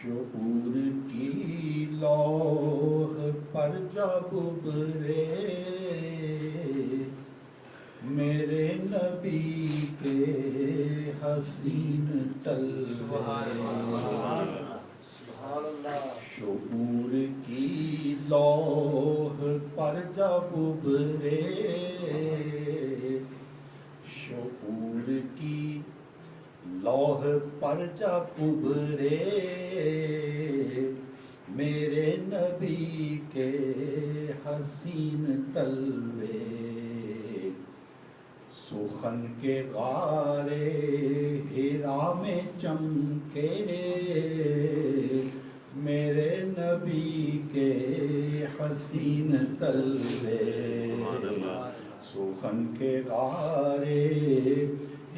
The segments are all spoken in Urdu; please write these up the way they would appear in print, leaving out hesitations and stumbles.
شعور کی لوح پر جب ابھرے میرے نبی کے حسین تلوے، شعور کی لوح پر جب ابھرے، شعور کی لوح پر جب ابھرے میرے نبی کے حسین تلوے، سخن کے غارے ہیرا میں چمکے میرے نبی کے حسین تلوے، سخن کے غارے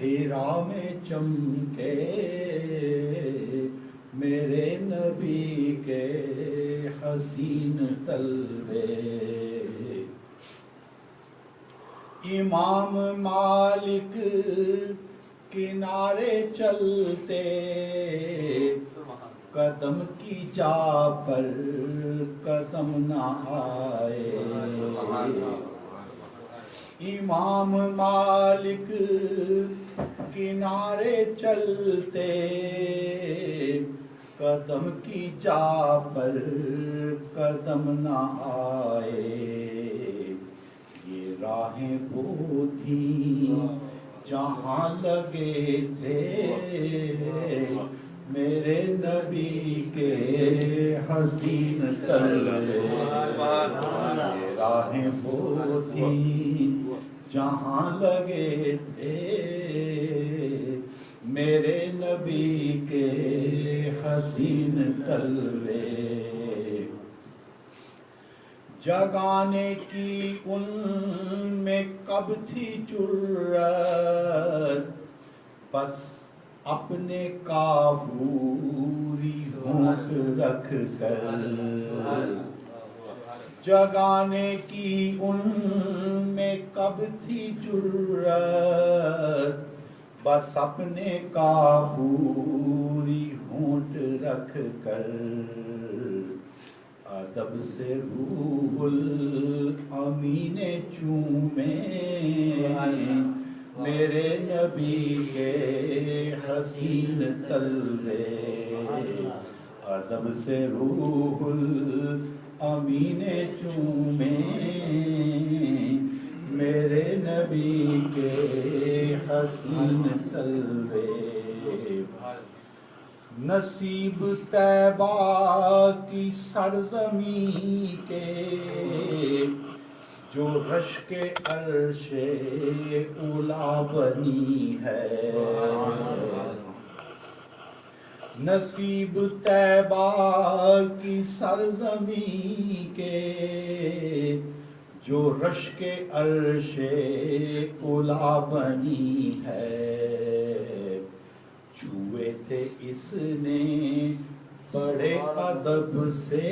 ہیرا میں چمکے میرے نبی کے حسین تلوے، امام مالک کنارے چلتے قدم کی جا پر قدم نہ آئے، امام مالک کنارے چلتے قدم کی جا پر قدم نہ آئے، یہ راہیں وہ تھیں جہاں لگے تھے میرے نبی کے حسین تلوے، یہ راہیں وہ تھیں جہاں لگے تھے میرے نبی کے حسین تلوے، جگانے کی ان میں کب تھی جرأت، بس اپنے کافوری ہونٹ رکھ کر، جگانے کی ان میں کب تھی جرأت، بس اپنے کافوری ہونٹ رکھ کر، ادب سے روح الامین چومے میرے نبی کے حسین تلوے، ادب سے روح الامین چومے میرے نبی کے حسین تلوے، نصیب طیبہ کی سرزمین کے جو رشک عرش اولا بنی ہے، نصیب طیبہ کی سرزمین کے جو رشک عرش اولا بنی ہے، چھوئے تھے اس نے بڑے ادب سے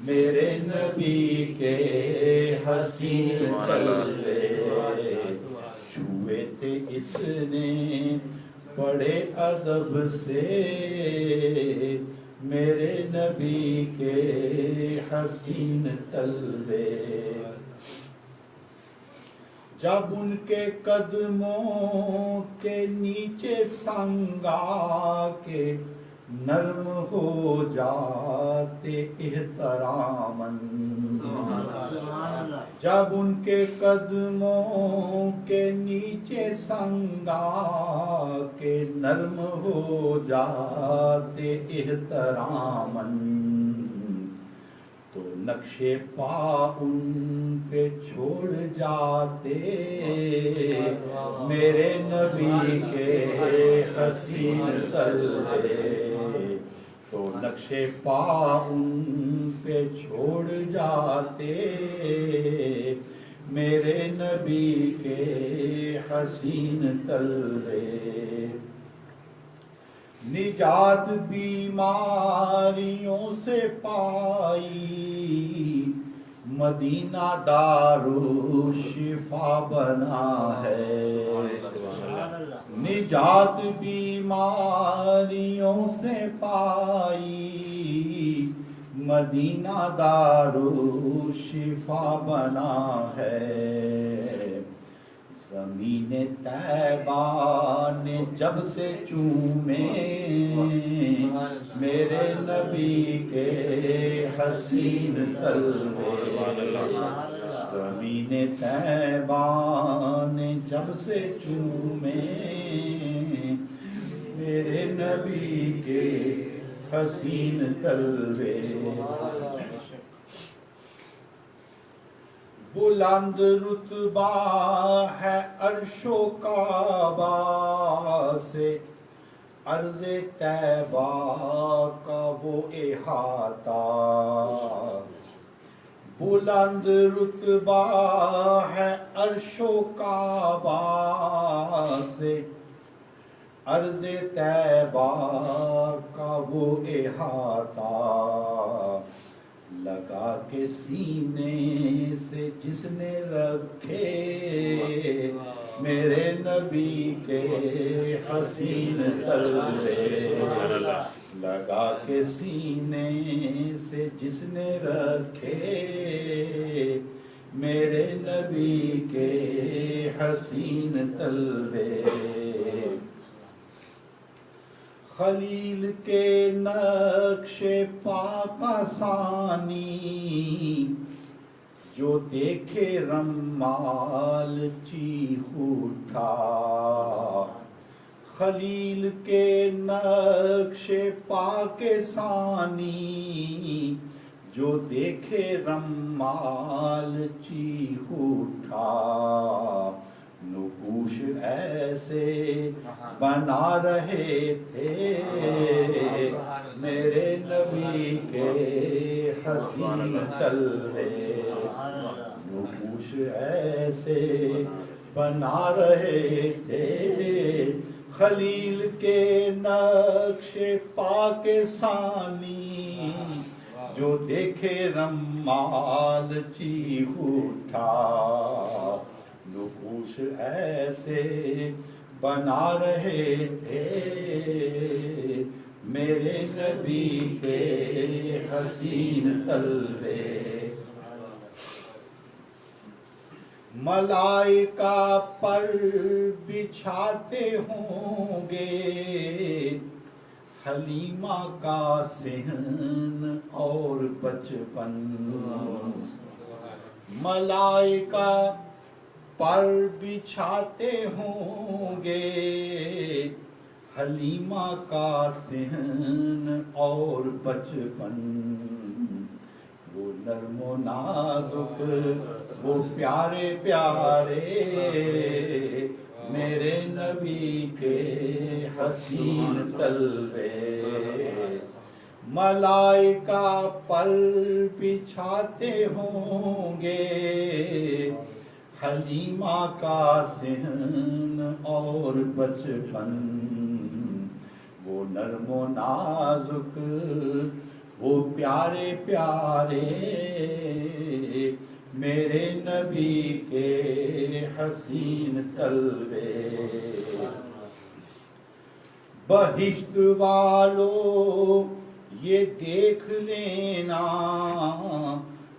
میرے نبی کے حسین تلوے، چھوئے تھے اس نے بڑے ادب سے میرے نبی کے حسین تلوے، جب ان کے قدموں کے نیچے سنگا کے نرم ہو جاتے احتراماً، جب ان کے قدموں کے نیچے سنگا کے نرم ہو جاتے احتراماً، تو نقش پا ان پہ چھوڑ جاتے میرے نبی کے حسین تلوے، تو نقش پا ان پہ چھوڑ جاتے میرے نبی کے حسین تلوے، نجات بیماریوں سے پائی مدینہ دارو شفا بنا ہے، نجات بیماریوں سے پائی مدینہ دارو شفا بنا ہے زمین طیبہ نے جب سے چومے میرے نبی کے حسین تلوے زمین طیبہ نے جب سے چومے میرے نبی کے حسین تلوے بلند رتبہ ہے عرش و کعبہ سے عرض طیبہ کا وہ احاطہ بلند رتبہ ہے عرش و کعبہ سے عرض طیبہ کا وہ احاطہ لگا کے سینے سے جس نے رکھے میرے نبی کے حسین تلوے لگا کے سینے سے جس نے رکھے میرے نبی کے حسین تلوے خلیل کے نقش پاک ثانی جو دیکھے رمال چیخ اٹھا خلیل کے نقش پاک ثانی جو دیکھے رمال چیخ اٹھا نقوش ایسے بنا رہے تھے میرے نبی کے حسین تلوے نقوش ایسے بنا رہے تھے خلیل کے نقش پاک ثانی جو دیکھے رمال چیخ اٹھا نقوش ایسے بنا رہے تھے میرے نبی کے حسین تلوے ملائکہ پر بچھاتے ہوں گے حلیمہ کا صحن اور بچپن ملائکہ پر بچھاتے ہوں گے حلیمہ کا صحن اور بچپن وہ نرم و نازک وہ پیارے پیارے میرے نبی کے حسین تلوے ملائکہ پر بچھاتے ہوں گے حلیمہ کا صحن اور بچپن وہ نرم و نازک وہ پیارے پیارے میرے نبی کے حسین تلوے بہشت والو یہ دیکھ لینا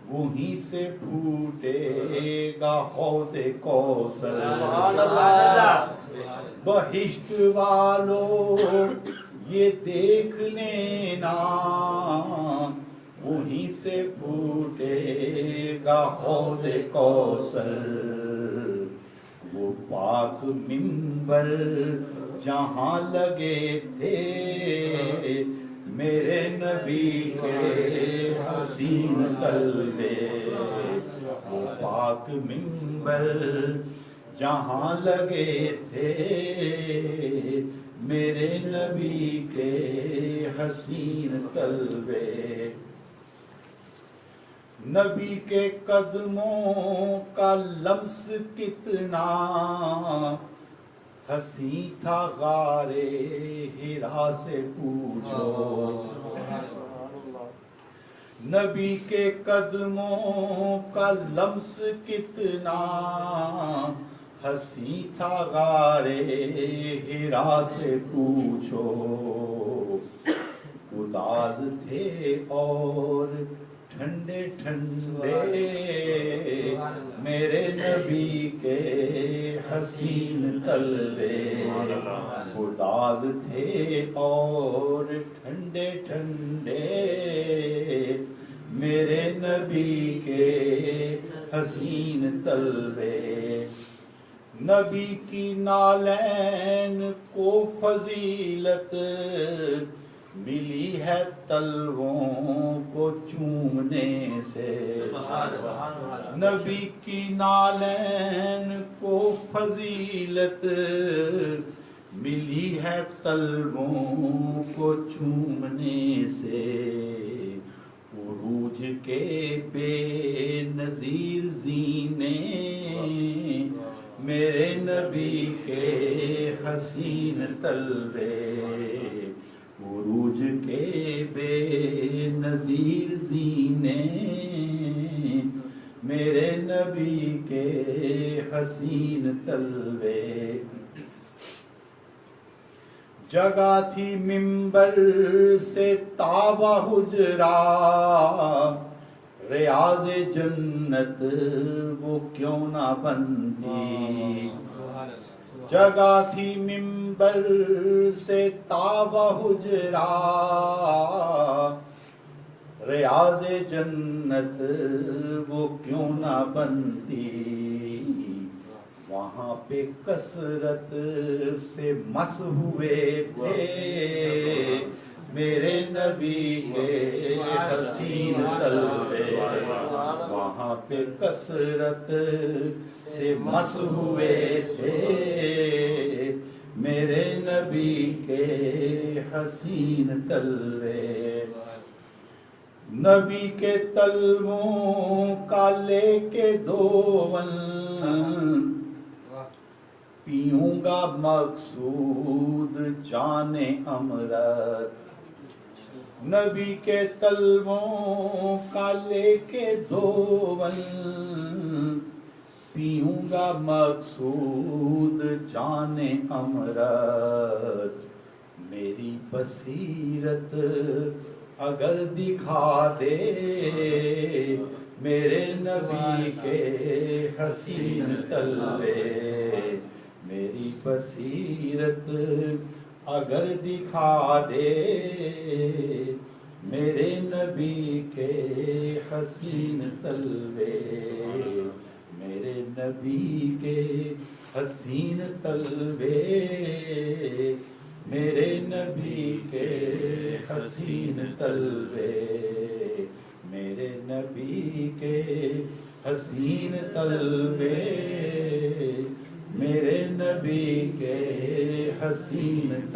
وہیں سے پھوٹے گا حوض کوثر بہشت والو یہ دیکھ لینا وہیں سے پھوٹے گا حوض کوثر وہ پاک منبر جہاں لگے تھے میرے نبی کے حسین تلوے وہ پاک منبر جہاں لگے تھے میرے نبی کے حسین تلوے نبی کے قدموں کا لمس کتنا حسین تھا غارے ہرا سے پوچھو نبی کے قدموں کا لمس کتنا ہنسی تھا غارے ہرا سے پوچھو، گداز تھے اور ٹھنڈے ٹھنڈے میرے نبی کے حسین تلوے، گداز تھے اور ٹھنڈے ٹھنڈے میرے نبی کے حسین تلوے۔ نبی کی نالین کو فضیلت ملی ہے تلووں کو چومنے سے، نبی کی نالین کو فضیلت ملی ہے تلووں کو چومنے سے، عروج کے بے نظیر زینے میرے نبی کے حسین تلوے، عروج کے بے نظیر زینے میرے نبی کے حسین تلوے۔ جگہ تھی منبر سے تابہ حجرا، ریاض جنت وہ کیوں نہ بنتی، جگہ تھی منبر سے تابہ حجرا، ریاض جنت وہ کیوں نہ بنتی، وہاں پہ کثرت سے مس ہوئے تھے میرے نبی کے حسین تلوے، وہاں پہ کثرت سے مس ہوئے تھے میرے نبی کے حسین تلوے۔ نبی کے تلووں کا لے کے دوون پیوں گا مقصود جان امرت، نبی کے تلووں کا لے کے دوون پیوں گا مقصود جان امرت، میری بصیرت اگر دکھا دے میرے نبی کے حسین تلوے، میری بصیرت اگر دکھا دے میرے نبی کے حسین تلوے، میرے نبی کے حسین تلوے، میرے نبی کے حسین تلوے، میرے نبی کے حسین تلوے، میرے نبی کے حسین تلوے۔